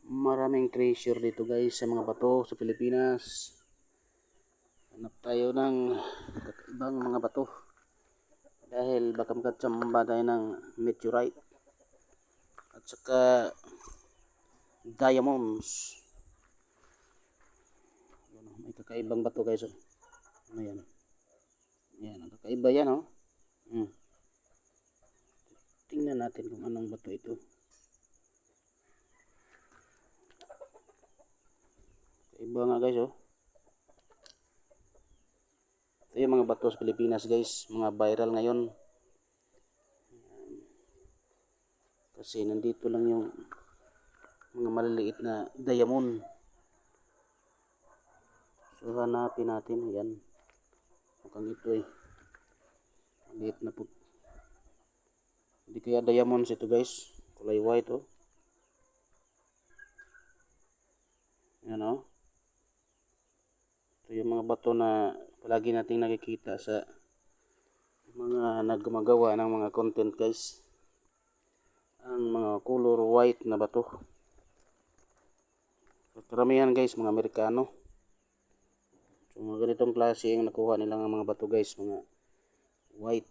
Maraming treasure dito guys sa mga bato sa Pilipinas. Hanap tayo ng ibang mga bato dahil baka magkatsamba tayo ng meteorite at saka diamonds. May kakaibang bato guys. Ano yan? Yan, kakaiba yan oh. Tingnan natin kung anong bato ito. Iba nga guys oh. Ito yung mga bato sa Pilipinas guys, mga viral ngayon. Kasi nandito lang yung mga maliliit na diamond. So hanapin natin, ayan. Mukhang ito eh. Maliit na po. Hindi kaya diamonds ito guys, kulay white oh. Ayan oh. Ito yung mga bato na palagi nating nakikita sa mga nagmagawa ng mga content guys. Ang mga color white na bato. Karamihan guys mga Amerikano. So mga ganitong klase yung nakuha nila ng mga bato guys, mga white.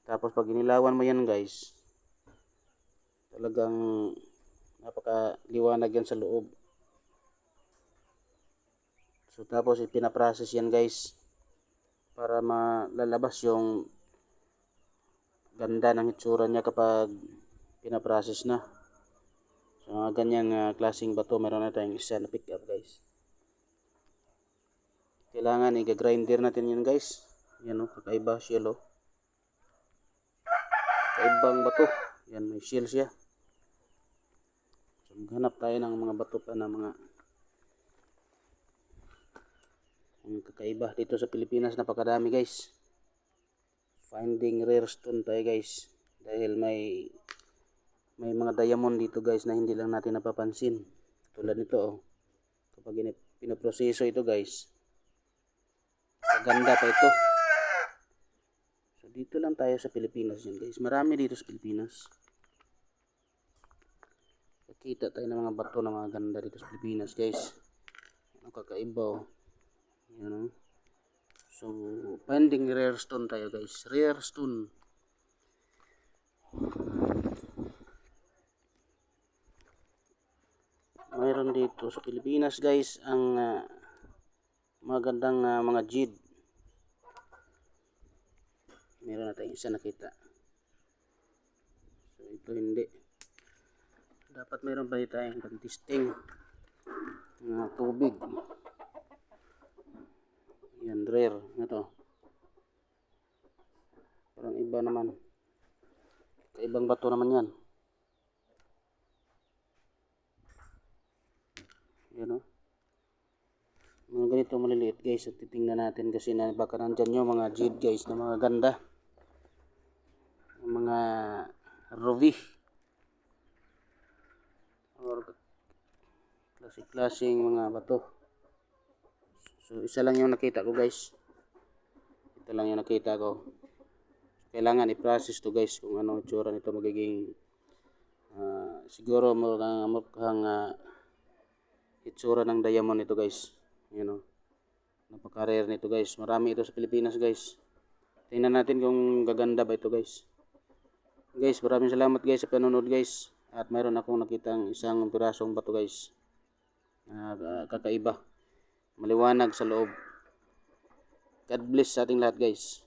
Tapos pag inilawan mo yan guys, talagang napakaliwanag yan sa loob. So tapos ipinaprocess yan guys para malalabas yung ganda ng itsura niya kapag pinaprocess na. So mga ganyang klaseng bato meron na tayong isa na pick up guys. Kailangan i-grinder natin yan guys. Yan o, kakaiba shell o. Kakaibang bato. Yan, may shell siya. So maghanap tayo ng mga bato pa na mga kakaiba dito sa Pilipinas. Napakadami guys. Finding rare stone tayo guys. Dahil may mga diamond dito guys na hindi lang natin napapansin. Tulad nito oh. Kapag pinoproseso ito guys, maganda pa ito. So dito lang tayo sa Pilipinas yan guys. Marami dito sa Pilipinas. Nakita tayo ng mga bato na mga ganda dito sa Pilipinas guys. Ang kakaiba oh. Yan oh. So finding rare stone tayo guys. Rare stone. Mayroon dito sa Pilipinas guys ang magandang mga jade. Meron na tayong isa nakita. So ito hindi. Dapat meron pa rin tayong pang-testing ng tubig. Yan rare na to. Parang iba naman. Kaibang bato naman yan. Yan o. Mga ganito maliliit guys. At titingnan natin kasi na baka nandyan yung mga jade guys na mga ganda. Mga ruby. Or klaseng mga bato. So isa lang yung nakita ko guys. Ito lang yung nakita ko. Kailangan i-process to guys kung anong itsura nito magiging siguro mukhang itsura ng diamond ito guys. Yan o. Napaka-rare nito guys. Marami ito sa Pilipinas guys. Tingnan natin kung gaganda ba ito guys. Guys, maraming salamat guys sa panonood guys. At mayroon akong nakitang isang pirasong bato guys. Kakaiba. Maliwanag sa loob. God bless sa ating lahat guys.